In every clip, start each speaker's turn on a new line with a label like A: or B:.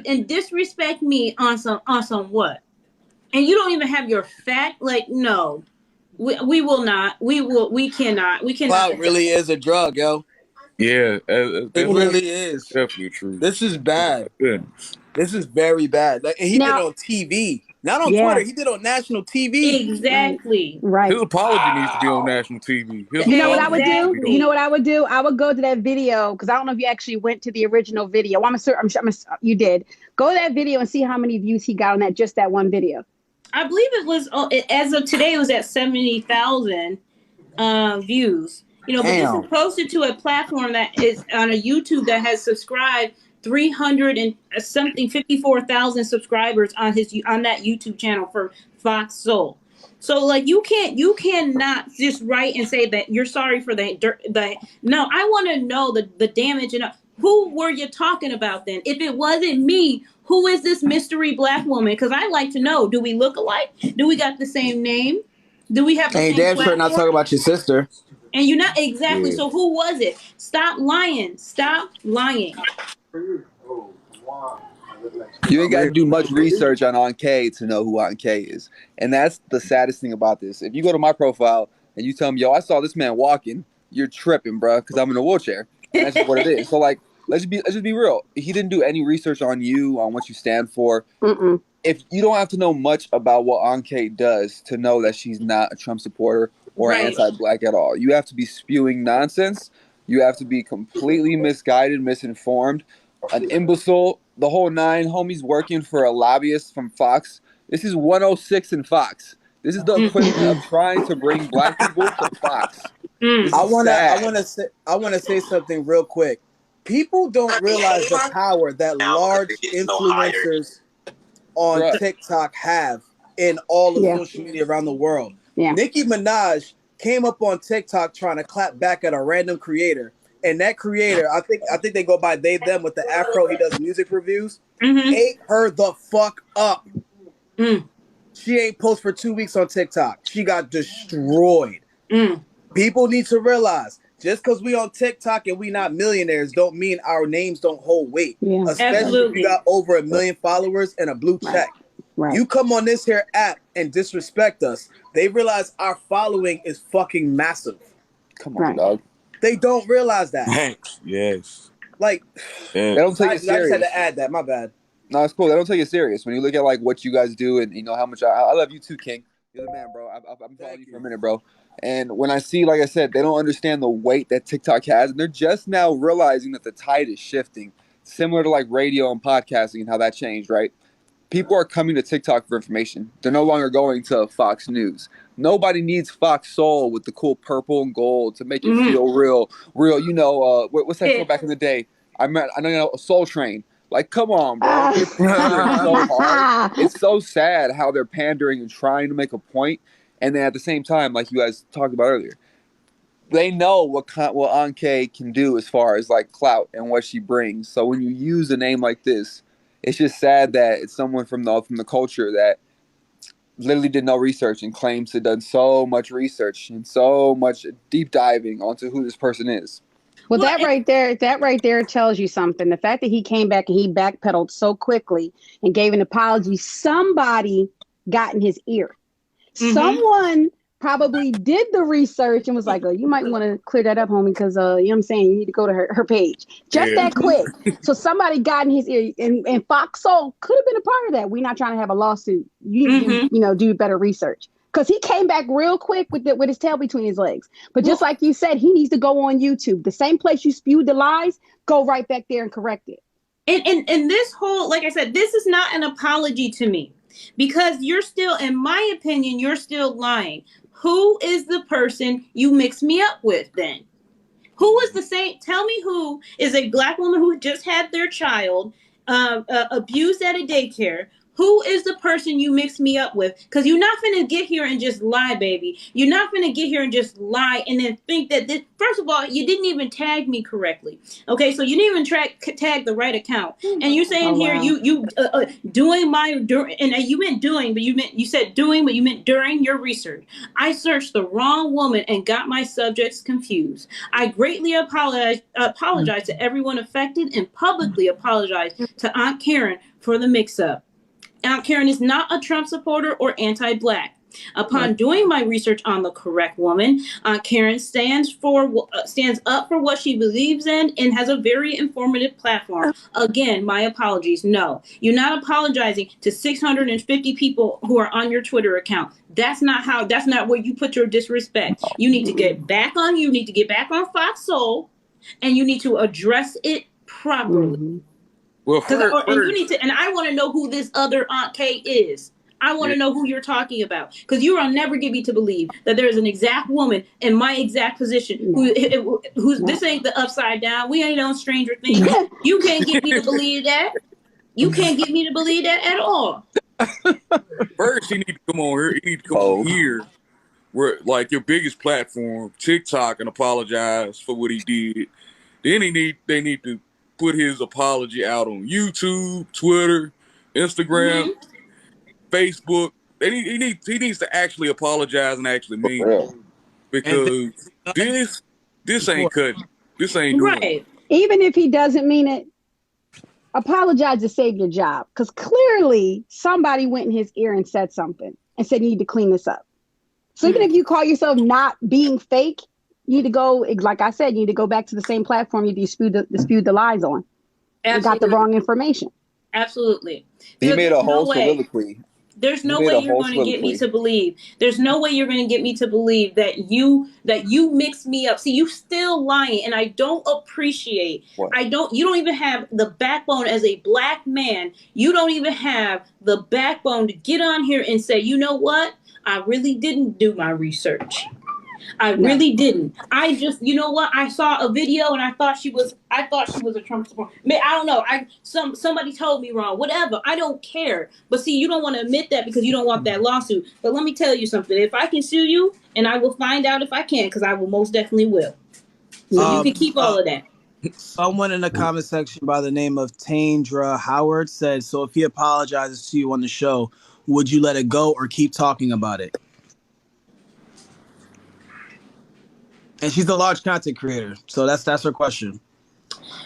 A: and disrespect me on some what? And you don't even have your fact. Like, no, we will not. We cannot. We cannot.
B: Clout really is a drug, yo.
C: Yeah,
B: It
C: that's
B: really is.
C: definitely true.
B: This is bad.
C: Yeah.
B: This is very bad. Like, and he did it
D: Now,
B: on TV, not on
D: yeah,
B: Twitter. He did it on national TV.
D: right,
A: Exactly.
C: His
D: right.
C: apology needs to be on national TV. His
D: You know what I
C: apology
D: would
C: needs to
D: do?
C: be
D: You
C: on.
D: know
A: Exactly.
D: what I would do? I would go to that video because I don't know if you actually went to the original video. Well, I'm sure you did. Go to that video and see how many views he got on that just that one video.
A: I believe it was as of today. It was at 70,000 views. But this is
B: Damn.
A: posted to a platform that is on a YouTube that has subscribed 300 and something 54,000 subscribers on that YouTube channel for Fox Soul. So like you cannot just write and say that you're sorry for the no. I want to know the damage and who were you talking about then? If it wasn't me, who is this mystery black woman? Because I like to know. Do we look alike? Do we got the same name? Do we have the
B: And you
A: same
B: damn sure not
A: platform?
B: talking about your sister.
A: And you're not exactly.
C: Yeah.
A: So who was it? Stop lying. Stop lying.
E: You ain't got to do much research on K to know who K is. And that's the saddest thing about this. If you go to my profile and you tell me, yo, I saw this man walking, you're tripping, bro, because I'm in a wheelchair. And that's just what it is. So, like, let's just be real. He didn't do any research on you, on what you stand for.
D: Mm-mm.
E: If you don't have to know much about what K does to know that she's not a Trump supporter or
A: Right.
E: anti-black at all. You have to be spewing nonsense. You have to be completely misguided, misinformed, an imbecile, the whole nine. Homies working for a lobbyist from Fox. This is 106 in Fox. This is the equivalent of trying to bring black people to Fox. This
B: I
E: is
B: wanna
E: sad.
B: I wanna say something real quick. People don't realize the power that large influencers on
E: Bruh.
B: TikTok have in all of
D: Yeah,
B: social media around the world.
D: yeah.
B: Nicki Minaj came up on TikTok trying to clap back at a random creator. And that creator, I think they go by they them with the afro. He does music reviews.
A: Mm-hmm.
B: Ate her the fuck up.
A: Mm.
B: She ain't post for 2 weeks on TikTok. She got destroyed.
A: Mm.
B: People need to realize just because we on TikTok and we not millionaires don't mean our names don't hold weight.
D: Yeah.
B: Especially if
A: Absolutely.
B: you got over 1 million followers and a blue check.
D: Right.
B: You come on this here app and disrespect us. They realize our following is fucking massive.
E: Come on,
D: Right.
E: dog.
B: They don't realize that.
C: Thanks. Yes.
B: Like,
E: They
C: Yeah.
E: don't take
B: I
E: it
B: just had
E: serious.
B: to add that. My bad.
E: No, it's cool. They don't take it serious. When you look at like what you guys do, and you know how much I love you too, King. You're the man, bro. I'm following you for a minute, bro. And when I see, like I said, they don't understand the weight that TikTok has, and they're just now realizing that the tide is shifting, similar to like radio and podcasting and how that changed, right? People are coming to TikTok for information. They're no longer going to Fox News. Nobody needs Fox Soul with the cool purple and gold to make it
A: Mm-hmm.
E: feel real. You know, what's that show
A: Yeah.
E: back in the day? I know, you know, Soul Train. Like, come on, bro.
D: Ah.
E: They're pandering so hard. It's so sad how they're pandering and trying to make a point, and then at the same time, like you guys talked about earlier, they know what Anke can do as far as like clout and what she brings. So when you use a name like this, it's just sad that it's someone from the culture that literally did no research and claims to have done so much research and so much deep diving onto who this person is.
D: Well,
A: Well,
D: that right there tells you something. The fact that he came back and he backpedaled so quickly and gave an apology, somebody got in his ear.
A: Mhm.
D: Someone probably did the research and was like, oh, you might want to clear that up, homie, because you know what I'm saying, you need to go to her page. Just
C: Yeah.
D: that quick. So somebody got in his ear, and Fox Soul could have been a part of that. We're not trying to have a lawsuit. You need to do better research. Because he came back real quick with his tail between his legs. But just like you said, he needs to go on YouTube. The same place you spewed the lies, go right back there and correct it.
A: And this whole, like I said, this is not an apology to me, because you're still, in my opinion, you're still lying. Who is the person you mix me up with then? Who is the same? Tell me who is a black woman who just had their child abused at a daycare. Who is the person you mixed me up with? Because you're not finna get here and just lie, baby. You're not finna get here and just lie and then think that this. First of all, you didn't even tag me correctly. Okay, so you didn't even tag the right account. And you're saying here you doing my and you meant doing, but you said doing, but you meant during your research. I searched the wrong woman and got my subjects confused. I greatly apologize to everyone affected and publicly apologize to Aunt Karen for the mix-up. AuntKaren is not a Trump supporter or anti-Black. Upon doing my research on the correct woman, AuntKaren stands up for what she believes in and has a very informative platform. Again, my apologies. No, you're not apologizing to 650 people who are on your Twitter account. That's not where you put your disrespect. You need to get back on. You need to get back on Fox Soul, and you need to address it properly.
D: Mm-hmm.
C: Well,
A: and I want to know who this other Aunt K is. I want to know who you're talking about, because you will never get me to believe that there is an exact woman in my exact position who's this ain't the upside down. We ain't on Stranger Things. You can't get me to believe that. You can't get me to believe that at all.
C: First, he need to come on here. He need to come on here, where like your biggest platform, TikTok, and apologize for what he did. Then they need to put his apology out on YouTube, Twitter, Instagram, Facebook. He needs to actually apologize and actually mean it, because this ain't cutting. This ain't doing it.
D: Even if he doesn't mean it, apologize to save your job, because clearly somebody went in his ear and said something and said you need to clean this up. So even if you call yourself not being fake, you need to go, like I said, you need to go back to the same platform you dispute the lies on. You got the wrong information.
A: Absolutely.
E: He made a whole soliloquy.
A: There's no way you're going to get me to believe. There's no way you're going to get me to believe that you mixed me up. See, you still lying, and I don't appreciate. You don't even have the backbone as a Black man. You don't even have the backbone to get on here and say, you know what? I really didn't do my research. I really didn't. I just, you know what? I saw a video and I thought she was a Trump supporter. I don't know. Somebody told me wrong. Whatever. I don't care. But see, you don't want to admit that because you don't want that lawsuit. But let me tell you something. If I can sue you, and I will find out if I can, because I will most definitely will. So you can keep all of that.
B: Someone in the comment section by the name of Tandra Howard said, so if he apologizes to you on the show, would you let it go or keep talking about it? And she's a large content creator, so that's her question.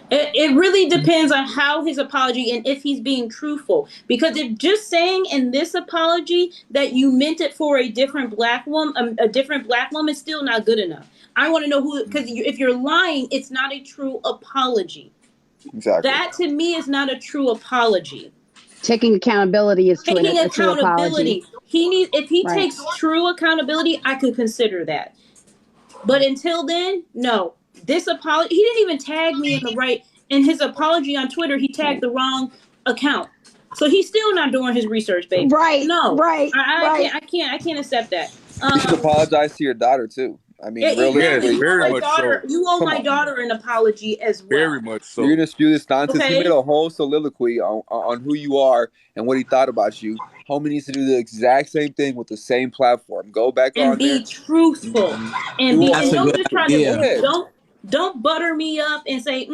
A: It really depends on how his apology and if he's being truthful. Because if just saying in this apology that you meant it for a different black woman, is still not good enough. I want to know who, because if you're lying, it's not a true apology.
E: Exactly.
A: That to me is not a true apology.
D: Taking accountability is true apology.
A: If he takes true accountability, I could consider that. But until then, no. This apology, he didn't even tag me in his apology on Twitter. He tagged the wrong account, so he's still not doing his research, baby.
D: Right?
A: No,
D: right.
A: I can't accept that.
E: You should apologize to your daughter too. I mean,
A: really,
E: exactly.
A: You owe my daughter an apology as well.
C: Very much so.
E: You're gonna spew this nonsense.
A: Okay.
E: He made a whole soliloquy on who you are and what he thought about you. Homie needs to do the exact same thing with the same platform. Go back
A: and
E: on
A: be
E: there.
A: Truthful and be. And don't just try
E: to
A: don't butter me up and say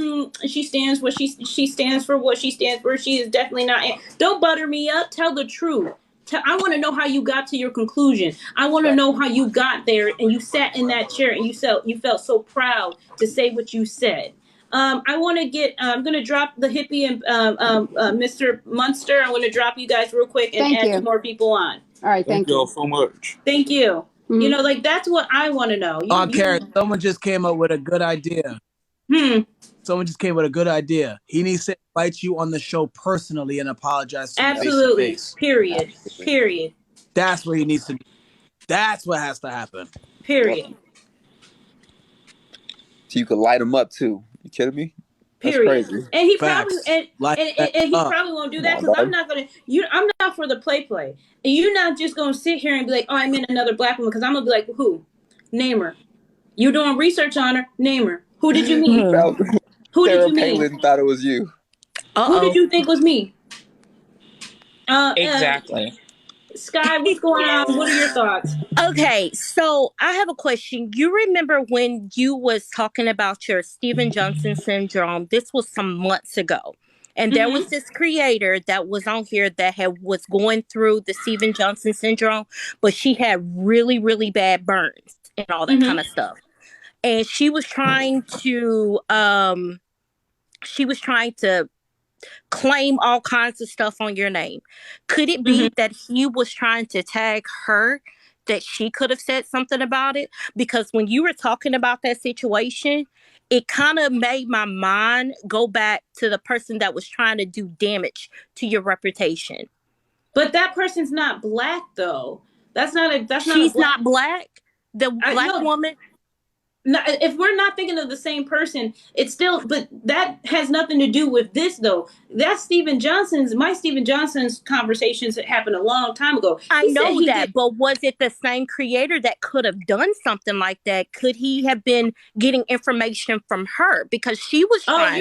A: she stands what she stands for. What she stands for. She is definitely not. Don't butter me up. Tell the truth. I want to know how you got to your conclusion. I want to know how you got there and you sat in that chair and you felt so proud to say what you said. I want to get. I'm going to drop the hippie and Mr. Munster. I'm going to drop you guys real quick and add some more people on.
D: All right, thank you
C: all so much.
A: Thank you. Mm-hmm. You know, that's what I want to know.
B: Karen, someone just came up with a good idea. Someone just came with a good idea. He needs to invite you on the show personally and apologize to you
A: absolutely.
B: Face-to-face.
A: Period. Period.
B: That's what he needs to do. That's what has to happen.
A: Period.
E: So you could light him up too. You kidding me?
A: Period.
E: That's crazy.
A: And he probably probably won't do that because I'm not for the play. And you're not just gonna sit here and be like, oh, I meant another black woman, because I'm gonna be like, who? Name her. You doing research on her? Name her. Who did you mean? Who did you mean?
E: Palin thought it was you.
A: Who did you think was me?
F: Exactly.
A: Sky, what's going on? What are your thoughts?
G: Okay, so I have a question. You remember when you was talking about your Steven Johnson syndrome? This was some months ago. And there was this creator that was on here that was going through the Steven Johnson syndrome, but she had really, really bad burns and all that kind of stuff. And she was trying to claim all kinds of stuff on your name. Could it be that he was trying to tag her, that she could have said something about it? Because when you were talking about that situation, it kind of made my mind go back to the person that was trying to do damage to your reputation.
A: But that person's not black, though.
G: She's not black. The black woman.
A: No, if we're not thinking of the same person, it's still, but that has nothing to do with this, though. That's my Steven Johnson's conversations that happened a long time ago.
G: I know that, but was it the same creator that could have done something like that? Could he have been getting information from her because she was trying?
A: Oh,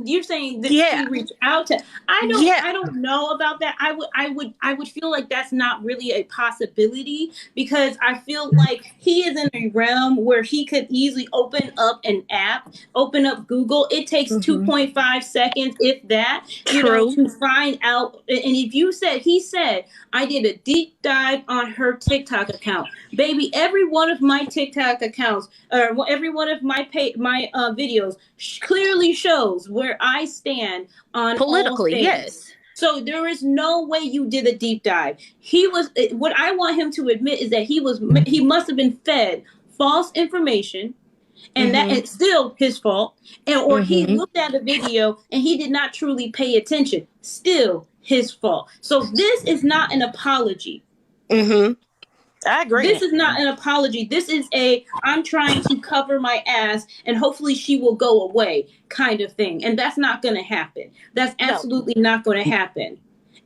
A: you're saying that she reached out to? I don't know about that. I would feel like that's not really a possibility, because I feel like he is in a realm where he could easily open up an app, open up Google. It takes 2.5 seconds, if that, to find out. And if he said, I did a deep dive on her TikTok account. Baby, every one of my TikTok accounts, or every one of my videos clearly shows where I stand on
G: politically,
A: all things. Yes. So there is no way you did a deep dive. What I want him to admit is that he must have been fed false information, and that it's still his fault, or he looked at a video and he did not truly pay attention, still his fault. So this is not an apology.
G: I agree.
A: This is not an apology. This is I'm trying to cover my ass and hopefully she will go away kind of thing. And that's not going to happen. That's absolutely not going to happen.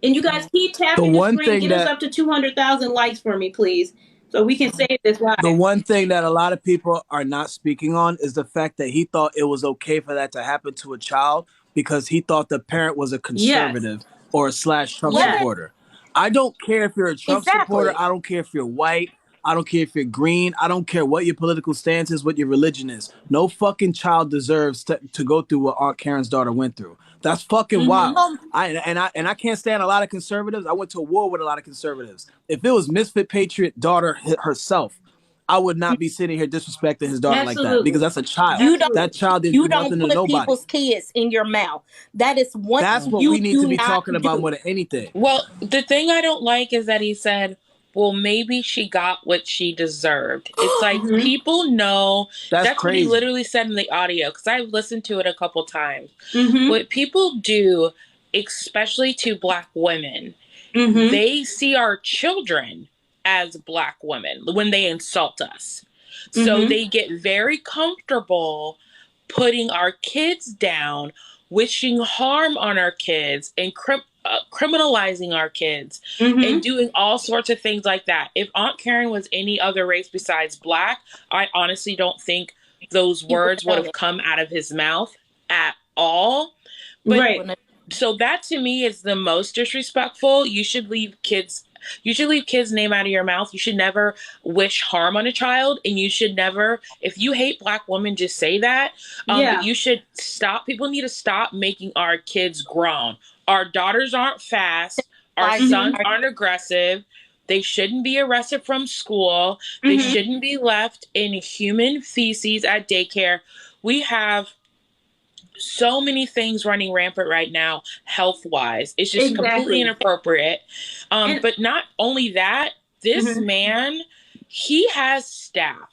A: And you guys keep tapping the screen. Get us up to 200,000 likes for me, please, so we can save this live.
B: The one thing that a lot of people are not speaking on is the fact that he thought it was okay for that to happen to a child because he thought the parent was a conservative or a /Trump supporter. I don't care if you're a Trump supporter. I don't care if you're white. I don't care if you're green. I don't care what your political stance is, what your religion is. No fucking child deserves to go through what Aunt Karen's daughter went through. That's fucking wild. I can't stand a lot of conservatives. I went to war with a lot of conservatives. If it was Misfit Patriot daughter herself, I would not be sitting here disrespecting his daughter like that, because that's a child. That child didn't do nothing to nobody. You don't put
G: people's kids in your mouth. That is one.
B: That's what we need to be talking about more than anything.
F: Well, the thing I don't like is that he said, well, maybe she got what she deserved. It's like people know. That's what he literally said in the audio, because I've listened to it a couple times. What people do, especially to Black women, they see our children as Black women when they insult us. So they get very comfortable putting our kids down, wishing harm on our kids, and criminalizing our kids, and doing all sorts of things like that. If Aunt Karen was any other race besides Black, I honestly don't think those words would have come out of his mouth at all. But so that to me is the most disrespectful. You should leave kids' name out of your mouth. You should never wish harm on a child, and you should never, if you hate Black women, just say that. You should stop. People need to stop making our kids grown. Our daughters aren't fast. Our sons aren't aggressive. They shouldn't be arrested from school. They shouldn't be left in human feces at daycare. We have so many things running rampant right now, health-wise. It's just completely inappropriate. But not only that, this man, he has staff.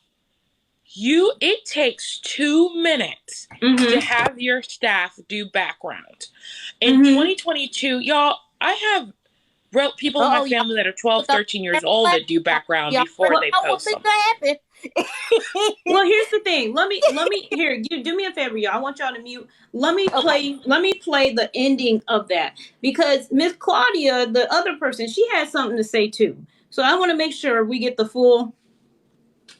F: It takes 2 minutes to have your staff do background. In 2022, y'all, I have people in my family that are 12, 13 years old that do background before they post something.
A: Well, here's the thing. Let me here. You do me a favor, y'all. I want y'all to mute. Let me play the ending of that, because Miss Claudia, the other person, she has something to say too. So I want to make sure we get the full.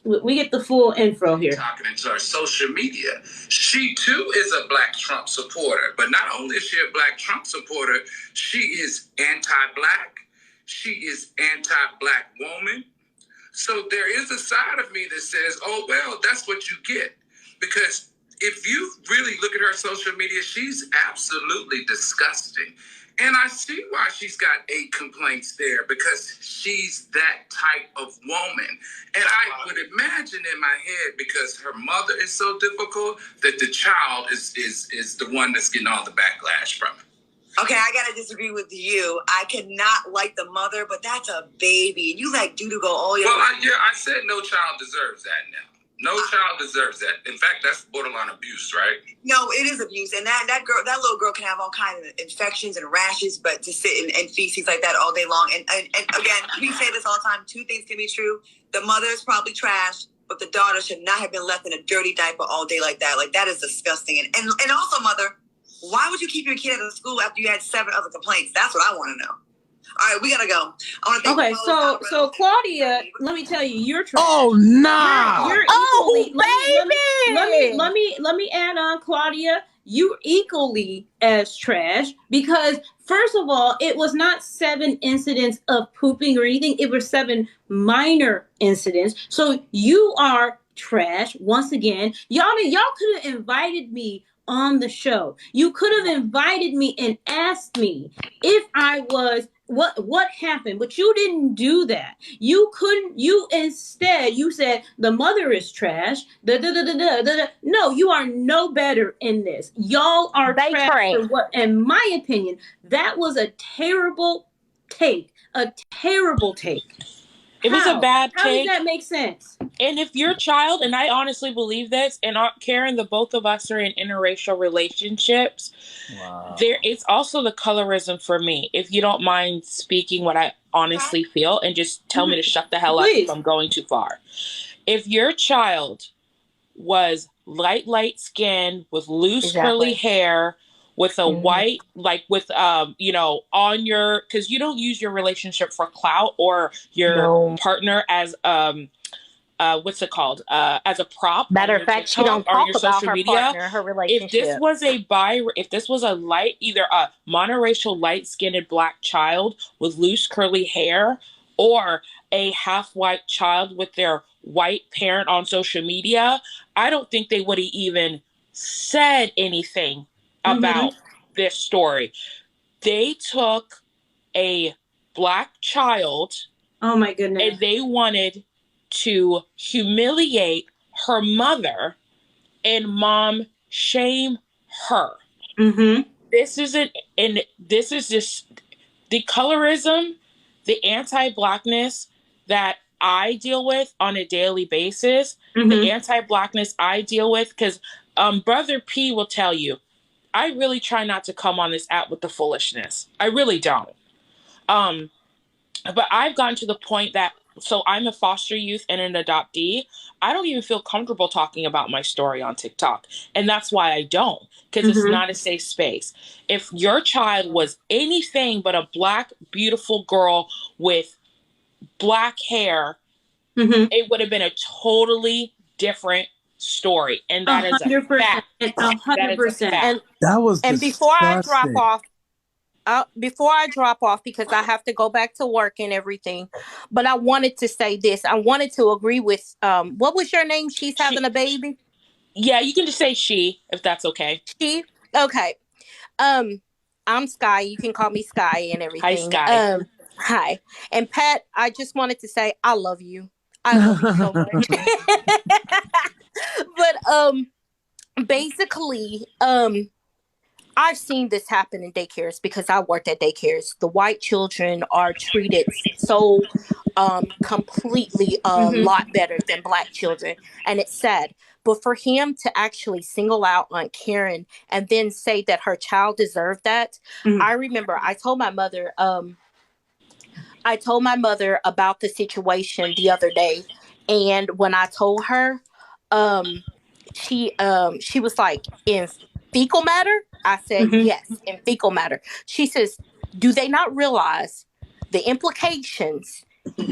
A: We get the full info here.
H: Talking into her social media. She too is a Black Trump supporter, but not only is she a Black Trump supporter, she is anti-Black. She is anti-Black woman. So there is a side of me that says, oh, well, that's what you get. Because if you really look at her social media, she's absolutely disgusting. And I see why she's got 8 complaints there, because she's that type of woman. And I would imagine in my head, because her mother is so difficult, that the child is the one that's getting all the backlash from it.
I: Okay, I gotta disagree with you. I could not like the mother, but that's a baby. You let Dudu go all your
H: Well, I said no child deserves that now. No child deserves that. In fact, that's borderline abuse, right?
I: No, it is abuse. And that little girl can have all kinds of infections and rashes, but to sit and feces like that all day long. And again, we say this all the time, 2 things can be true. The mother is probably trash, but the daughter should not have been left in a dirty diaper all day like that. Like, that is disgusting. And also, mother, why would you keep your kid out of school after you had 7 other complaints? That's what I want to know. All right, we gotta go.
A: Okay, so Claudia, let me tell you, you're trash.
B: Oh nah.
A: You're equally, let me add on, Claudia. You're equally as trash, because first of all, it was not 7 incidents of pooping or anything. It was 7 minor incidents. So you are trash once again. Y'all could have invited me on the show. You could have invited me and asked me if I was what happened, but you didn't do that. You couldn't. You instead you said the mother is trash. No, you are no better in this. Y'all are trash for what? In my opinion, that was a terrible take. A terrible take.
F: It was a bad take.
A: How does that make sense?
F: And if your child, and I honestly believe this, and AuntKaren, the both of us are in interracial relationships. Wow. It's also the colorism for me. If you don't mind speaking what I honestly feel, and just tell me to shut the hell up if I'm going too far. If your child was light skin with loose curly hair, with a white, like with, on your, because you don't use your relationship for clout or your partner as, what's it called? As a prop.
G: Matter of fact, she don't talk about her partner, her relationship.
F: If this was a light, either a monoracial light-skinned Black child with loose curly hair, or a half-white child with their white parent on social media, I don't think they would have even said anything about this story. They took a Black child.
A: Oh my goodness.
F: And they wanted to humiliate her mother and mom shame her. This is just the colorism, the anti-Blackness that I deal with on a daily basis, the anti-Blackness I deal with, because Brother P will tell you, I really try not to come on this app with the foolishness. I really don't. But I've gotten to the point that, so I'm a foster youth and an adoptee. I don't even feel comfortable talking about my story on TikTok. And that's why I don't, because it's not a safe space. If your child was anything but a Black, beautiful girl with Black hair, it would have been a totally different story. And that is a fact.
A: 100%.
B: That was
G: and before I drop off, because I have to go back to work and everything, but I wanted to say this. I wanted to agree with, what was your name? She's having a baby?
F: Yeah, you can just say she, if that's okay.
G: She? Okay. I'm Sky. You can call me Sky and everything.
F: Hi, Sky.
G: Hi. And Pat, I just wanted to say, I love you. I love you so much. But, basically, I've seen this happen in daycares because I worked at daycares. The white children are treated so completely lot better than Black children. And it's sad. But for him to actually single out AuntKaren and then say that her child deserved that, I remember I told my mother about the situation the other day. And when I told her, she was like, in fecal matter? I said, yes, in fecal matter. She says, do they not realize the implications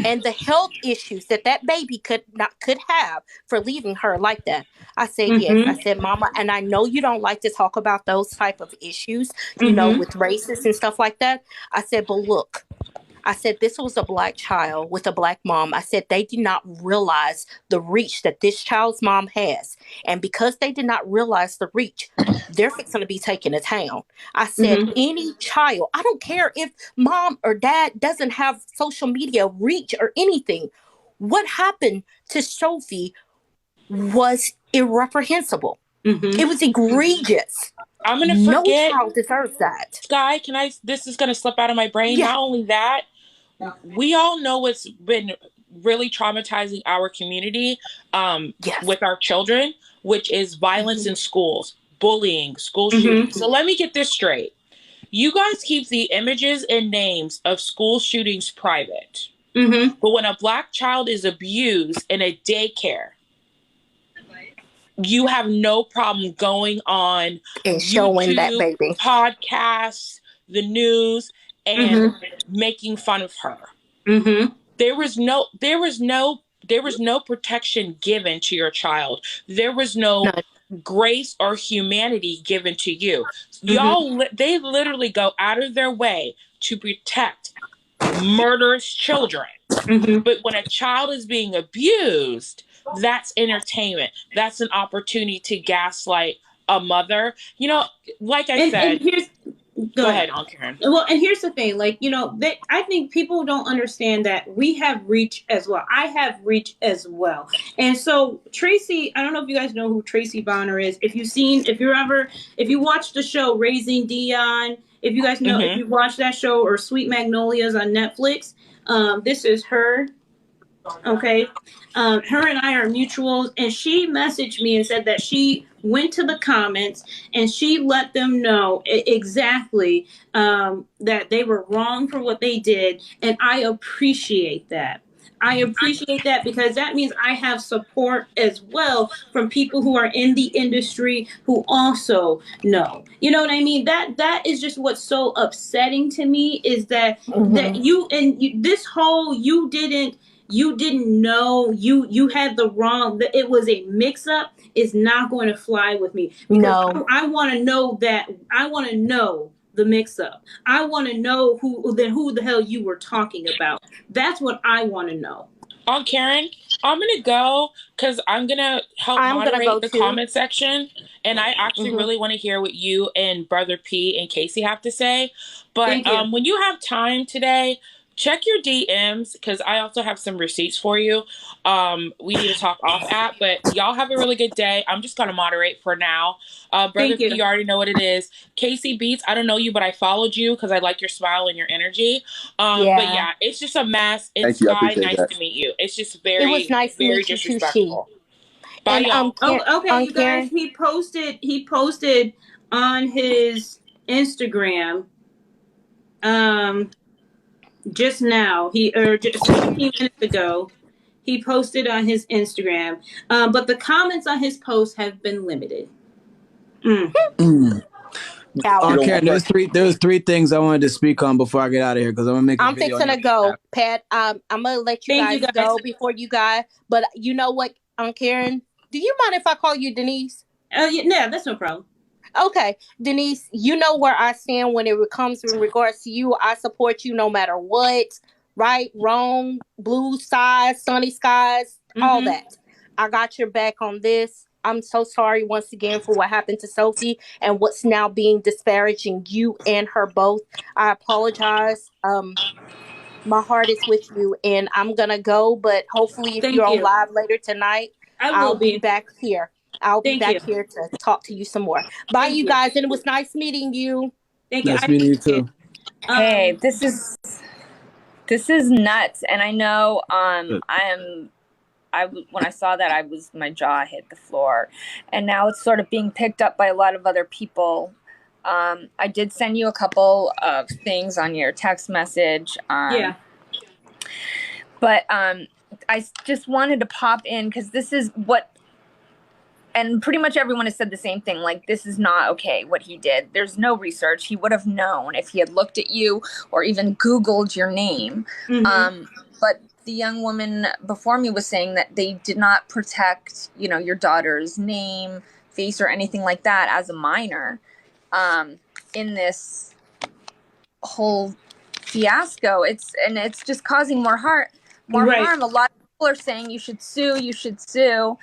G: and the health issues that baby could have for leaving her like that. I said, yes. I said, Mama, and I know you don't like to talk about those type of issues, you know, with racists and stuff like that. I said, but look, I said, this was a Black child with a Black mom. I said, they did not realize the reach that this child's mom has. And because they did not realize the reach, they're fixing to be taken to town. I said, any child, I don't care if mom or dad doesn't have social media reach or anything. What happened to Sophie was irreprehensible. It was egregious.
F: I'm going to forget.
G: No child deserves that.
F: Sky, this is going to slip out of my brain. Yeah. Not only that, we all know what's been really traumatizing our community with our children, which is violence in schools, bullying, school shootings. So let me get this straight. You guys keep the images and names of school shootings private. But when a Black child is abused in a daycare, you have no problem going on
G: and showing YouTube, that baby,
F: podcasts, the news, and making fun of her. There was no protection given to your child. There was no grace or humanity given to you. Y'all, they literally go out of their way to protect murderous children. But when a child is being abused, that's entertainment. That's an opportunity to gaslight a mother. You know, like I said. Go ahead, AuntKaren.
A: Well, and here's the thing, like, you know, I think people don't understand that we have reach as well. I have reach as well. And so Tracy, I don't know if you guys know who Tracy Bonner is. If you watched the show Raising Dion, if you guys know, if you watched that show, or Sweet Magnolias on Netflix, this is her. Okay. Her and I are mutuals, and she messaged me and said that she went to the comments and she let them know exactly that they were wrong for what they did. And I appreciate that. I appreciate that, because that means I have support as well from people who are in the industry who also know. You know what I mean? That is just what's so upsetting to me, is that this whole you didn't know, you had the wrong, that it was a mix up, is not going to fly with me. Because I want to know the mix up. I want to know who the hell you were talking about. That's what I want to know.
F: AuntKaren, I'm going to go, because I'm going to help moderate the comment section. And I actually really want to hear what you and Brother P and Casey have to say. But when you have time today, check your DMs, because I also have some receipts for you. We need to talk off app, but y'all have a really good day. I'm just going to moderate for now. Brother P, you already know what it is. Casey Beats, I don't know you, but I followed you because I like your smile and your energy. But yeah, it's just a mess. And Sky, nice to meet you. It's just very,
G: it was nice
F: very
G: to
F: disrespectful.
G: Bye, y'all.
A: Okay, you guys, he posted on his Instagram, just now, just 15 minutes ago, he posted on his Instagram, but the comments on his post have been limited.
B: AuntKaren, there's three things I wanted to speak on before I get out of here, because I'm gonna make.
G: I'm fixing to go, Pat. I'm gonna let you guys go before you guys. But you know what, AuntKaren, do you mind if I call you Denise?
A: Yeah, that's no problem.
G: Okay, Denise, you know where I stand when it comes in regards to you. I support you no matter what, right, wrong, blue skies, sunny skies, all that. I got your back on this. I'm so sorry once again for what happened to Sophie and what's now being disparaging you and her both. I apologize. My heart is with you, and I'm gonna go, but hopefully if you're on live later tonight, I'll be back here. I'll be back here to talk to you some more. Bye, you guys, and it was nice meeting you.
A: Thank you.
B: Nice meeting you too.
J: Hey, this is nuts, and I know when I saw that, my jaw hit the floor, and now it's sort of being picked up by a lot of other people. I did send you a couple of things on your text message. But I just wanted to pop in because this is what. And pretty much everyone has said the same thing. Like, this is not okay, what he did. There's no research. He would have known if he had looked at you or even Googled your name. but the young woman before me was saying that they did not protect, your daughter's name, face, or anything like that as a minor in this whole fiasco. It's just causing more harm. A lot of people are saying you should sue.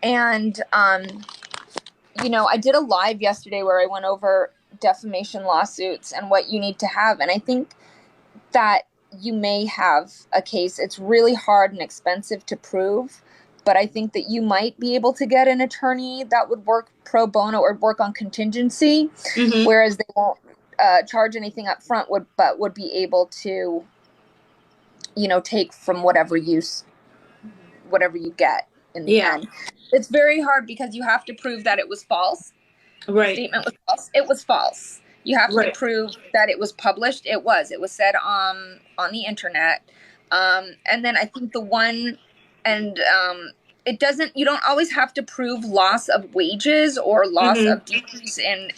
J: And I did a live yesterday where I went over defamation lawsuits and what you need to have, and I think that you may have a case. It's really hard and expensive to prove, but I think that you might be able to get an attorney that would work pro bono or work on contingency, whereas they won't charge anything up front, but would be able to, take from whatever you get in the end. It's very hard because you have to prove that it was false.
A: Right.
J: The statement was false. It was false. You have to prove that it was published. It was said on the internet. And then I think you don't always have to prove loss of wages or loss of decrease in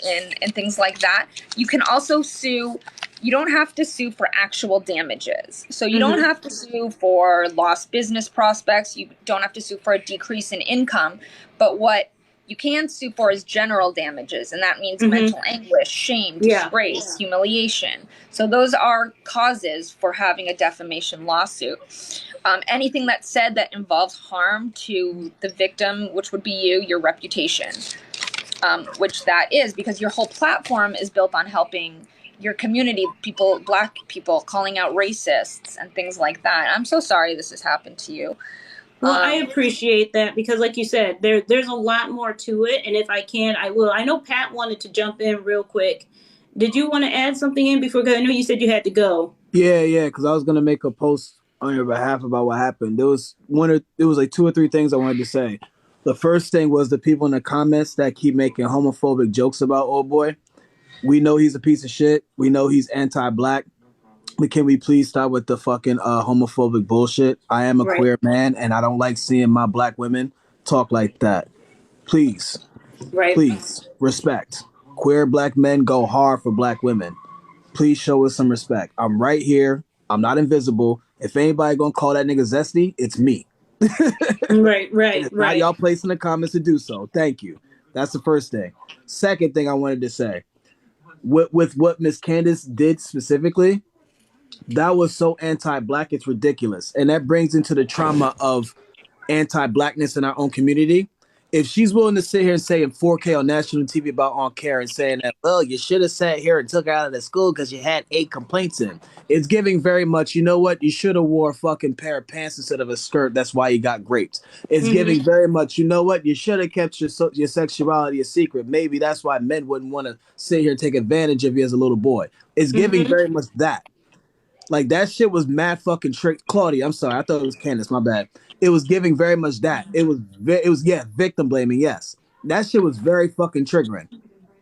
J: things like that. You can also sue. You don't have to sue for actual damages. So you don't have to sue for lost business prospects. You don't have to sue for a decrease in income. But what you can sue for is general damages, and that means mental anguish, shame, disgrace, humiliation. So those are causes for having a defamation lawsuit. Anything that's said that involves harm to the victim, which would be you, your reputation, which that is because your whole platform is built on helping your community, people, Black people, calling out racists and things like that. I'm so sorry this has happened to you.
A: Well, I appreciate that because, like you said, there's a lot more to it, and if I can, I will. I know Pat wanted to jump in real quick. Did you want to add something in before? Because I know you said you had to go.
B: Yeah, because I was gonna make a post on your behalf about what happened. There was like 2 or 3 things I wanted to say. The first thing was the people in the comments that keep making homophobic jokes about old boy. We know he's a piece of shit. We know he's anti-Black. But can we please stop with the fucking homophobic bullshit? I am a queer man, and I don't like seeing my Black women talk like that. Please. Please. Respect. Queer Black men go hard for Black women. Please show us some respect. I'm right here. I'm not invisible. If anybody gonna call that nigga zesty, it's me.
A: Right.
B: It's not y'all place in the comments to do so. Thank you. That's the first thing. Second thing I wanted to say. With what Miss Candace did specifically, that was so anti-Black, it's ridiculous. And that brings into the trauma of anti-Blackness in our own community. If she's willing to sit here and say in 4K on national TV about AuntKaren saying that, well, you should have sat here and took her out of the school because you had 8 complaints in. It's giving very much, you know what? You should have wore a fucking pair of pants instead of a skirt. That's why you got raped. It's giving very much, you know what? You should have kept your sexuality a secret. Maybe that's why men wouldn't want to sit here and take advantage of you as a little boy. It's giving very much that. Like, that shit was mad fucking trick. Claudia, I'm sorry. I thought it was Candace. My bad. It was giving very much that. It was victim blaming, yes. That shit was very fucking triggering.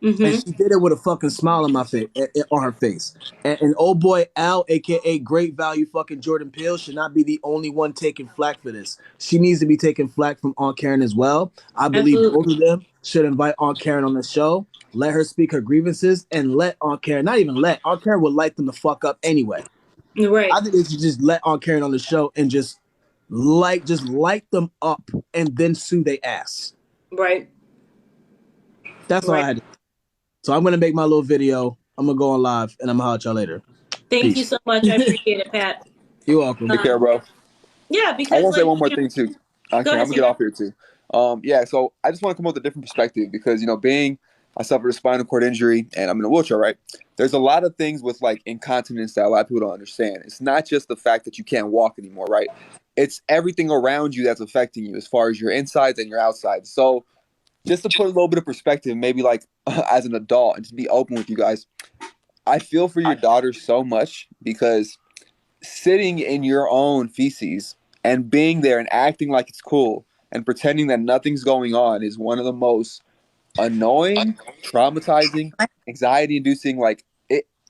B: And she did it with a fucking smile on my face, on her face. And old boy Al, a.k.a. Great Value fucking Jordan Peele, should not be the only one taking flack for this. She needs to be taking flack from AuntKaren as well. I believe both of them should invite AuntKaren on the show, let her speak her grievances, and let AuntKaren, not even let, AuntKaren would light them the fuck up anyway.
A: Right.
B: I think they should just let AuntKaren on the show and just light them up and then sue they ass.
A: Right.
B: That's all I had to. So I'm gonna make my little video. I'm gonna go on live and I'm gonna holler at y'all later.
A: Thank you so much. I appreciate it, Pat.
E: You're welcome. Take care, bro.
A: Yeah, because
E: I want to say one more thing too. I'm gonna get off here too. So I just want to come up with a different perspective because I suffered a spinal cord injury and I'm in a wheelchair, right? There's a lot of things with like incontinence that a lot of people don't understand. It's not just the fact that you can't walk anymore, right? It's everything around you that's affecting you as far as your insides and your outsides. So just to put a little bit of perspective, maybe like as an adult and to be open with you guys, I feel for your daughter so much because sitting in your own feces and being there and acting like it's cool and pretending that nothing's going on is one of the most annoying, traumatizing, anxiety-inducing. Like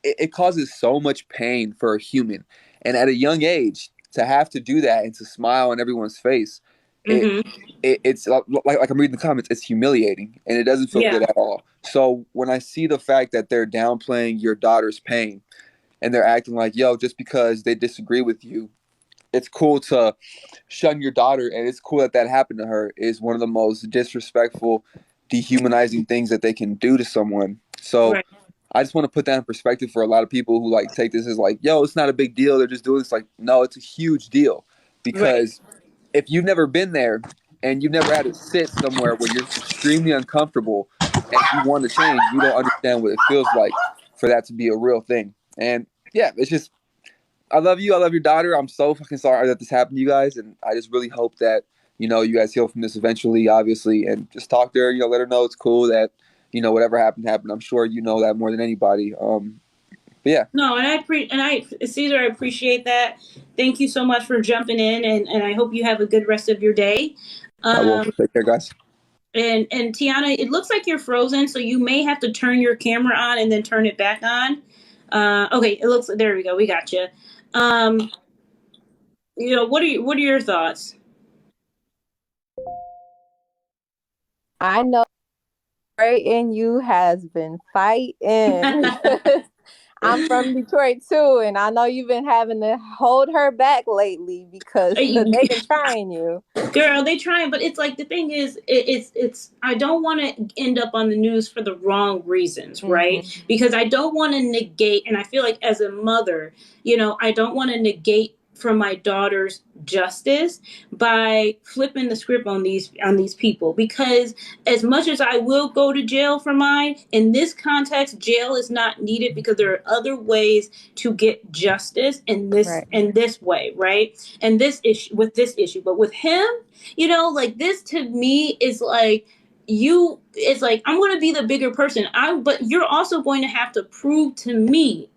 E: it causes so much pain for a human, and at a young age to have to do that and to smile on everyone's face, it's like I'm reading the comments. It's humiliating, and it doesn't feel good at all. So when I see the fact that they're downplaying your daughter's pain, and they're acting like, yo, just because they disagree with you, it's cool to shun your daughter, and it's cool that happened to her, is one of the most disrespectful, dehumanizing things that they can do to someone. So
A: Right.
E: I just want to put that in perspective for a lot of people who like take this as like, yo, it's not a big deal. They're just doing this. Like, no, it's a huge deal, because if you've never been there and you've never had to sit somewhere where you're extremely uncomfortable and you want to change, you don't understand what it feels like for that to be a real thing. And yeah, it's just, I love you. I love your daughter. I'm so fucking sorry that this happened to you guys. And I just really hope that, you know, you guys heal from this eventually, obviously, and just talk to her, you know, let her know it's cool that, you know, whatever happened. I'm sure you know that more than anybody. But yeah.
A: No, Caesar, I appreciate that. Thank you so much for jumping in, and I hope you have a good rest of your day.
E: I will. Take care, guys.
A: And Tiana, it looks like you're frozen, so you may have to turn your camera on and then turn it back on. Okay, it looks, there we go. We got you. You know, what are your thoughts?
K: I know right in you has been fighting. I'm from Detroit too, and I know you've been having to hold her back lately because they've been trying you.
A: Girl, they trying, but it's like, the thing is, it's I don't want to end up on the news for the wrong reasons, right? Mm-hmm. Because I don't want to negate, and I feel like as a mother, you know, I don't want to negate for my daughter's justice by flipping the script on these people, because as much as I will go to jail for mine, in this context jail is not needed, because there are other ways to get justice in this way, right? And this issue, but with him, you know, like, this to me is like, it's like, I'm going to be the bigger person, but you're also going to have to prove to me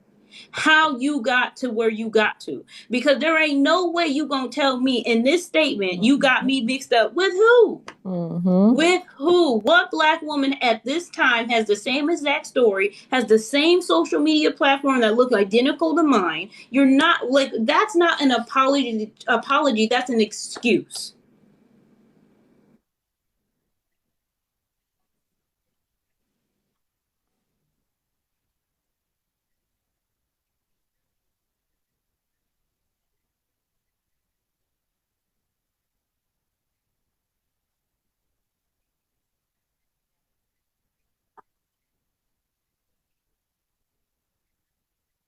A: how you got to where you got to, because there ain't no way you gonna tell me in this statement you got me mixed up with who? Mm-hmm. With who? What Black woman at this time has the same exact story, has the same social media platform that look identical to mine? You're not, like, that's not an apology, that's an excuse.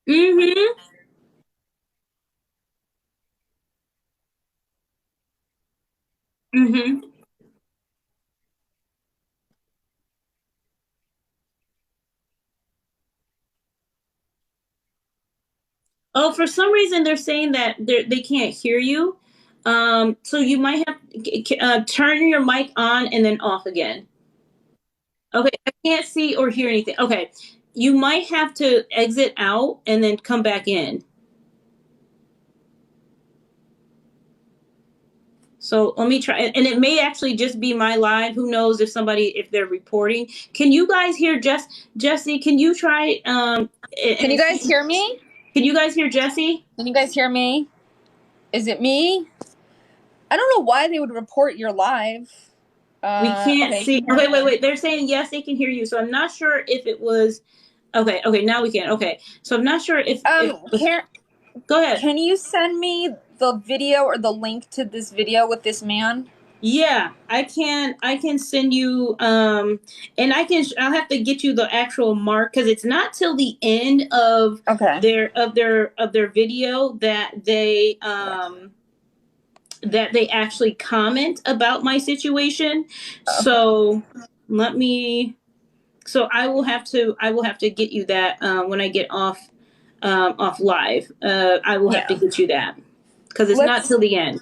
A: Mm-hmm. Mm-hmm. Oh, for some reason they're saying that they can't hear you. So you might have to turn your mic on and then off again. Okay, I can't see or hear anything. Okay, you might have to exit out and then come back in. So let me try, and it may actually just be my line. Who knows if they're reporting? Can you guys hear Jesse? Can you try?
J: Can you guys hear me?
A: Can you guys hear Jesse?
J: Can you guys hear me? Is it me? I don't know why they would report your live.
A: We can't see. Okay, wait. They're saying yes, they can hear you. So I'm not sure if it was. Okay, now we can. Okay, so I'm not sure if. Go ahead.
J: Can you send me the video or the link to this video with this man?
A: Yeah, I can send you and I'll have to get you the actual mark, because it's not till the end of their video that they actually comment about my situation. Okay. So I will have to get you that when I get off live. I will have to get you that, because it's not till the end.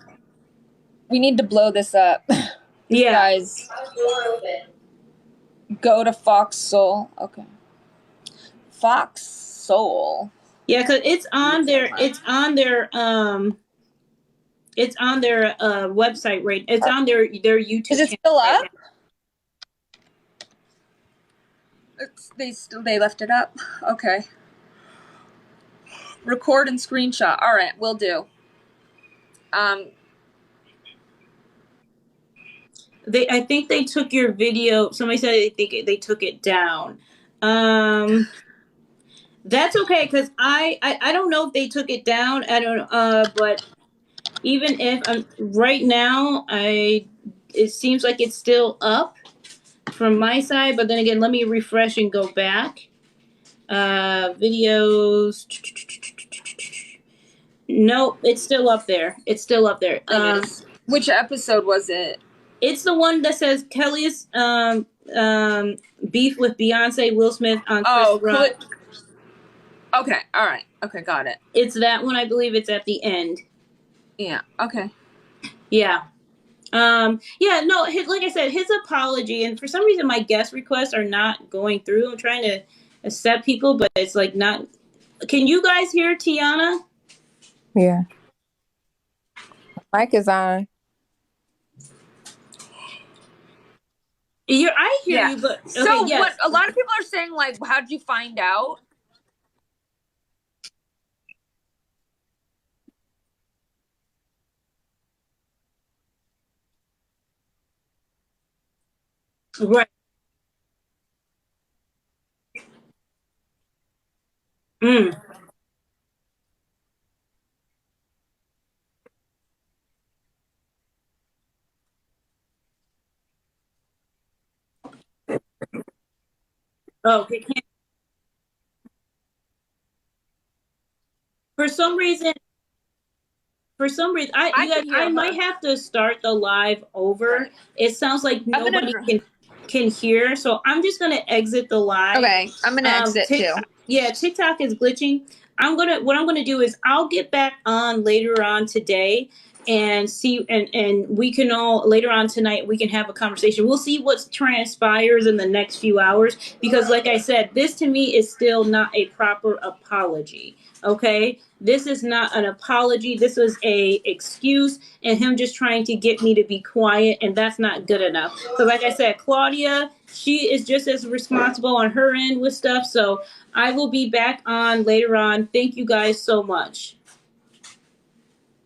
J: We need to blow this up. Guys, go to Fox Soul. Okay. Fox Soul.
A: Yeah, because it's on their website, right? It's on their YouTube.
J: Is it still up? They left it up. Okay. Record and screenshot. All right, will do.
A: I think they took your video. Somebody said they think they took it down. That's okay, because I don't know if they took it down. I don't know. But even if right now, it seems like it's still up from my side, but then again, let me refresh and go back. Videos. Nope, it's still up there. It's still up there.
J: Which episode was it?
A: It's the one that says Kelly's beef with Beyonce, Will Smith on Chris Rock.
J: Okay, all right. Okay, got it.
A: It's that one. I believe it's at the end.
J: Yeah. Okay.
A: Yeah. Yeah, no, like I said, his apology, and for some reason my guest requests are not going through. I'm trying to accept people, but it's like not. Can you guys hear Tiana?
K: Yeah. Mic is on.
A: I hear you, but okay,
J: so
A: yes.
J: what? A lot of people are saying, like, how did you find out?
A: Right. Mm. Oh, it can't. For some reason, I might have to start the live over. Right. It sounds like nobody can hear, so I'm just gonna exit the live.
J: Okay, I'm gonna exit too.
A: Yeah, TikTok is glitching. What I'm gonna do is I'll get back on later on today and see, and we can all later on tonight we can have a conversation. We'll see what transpires in the next few hours, because like I said, this to me is still not a proper apology. Okay, this is not an apology. This was a excuse and him just trying to get me to be quiet, and that's not good enough. So like I said, Claudia, she is just as responsible on her end with stuff. So I will be back on later on. Thank you guys so much.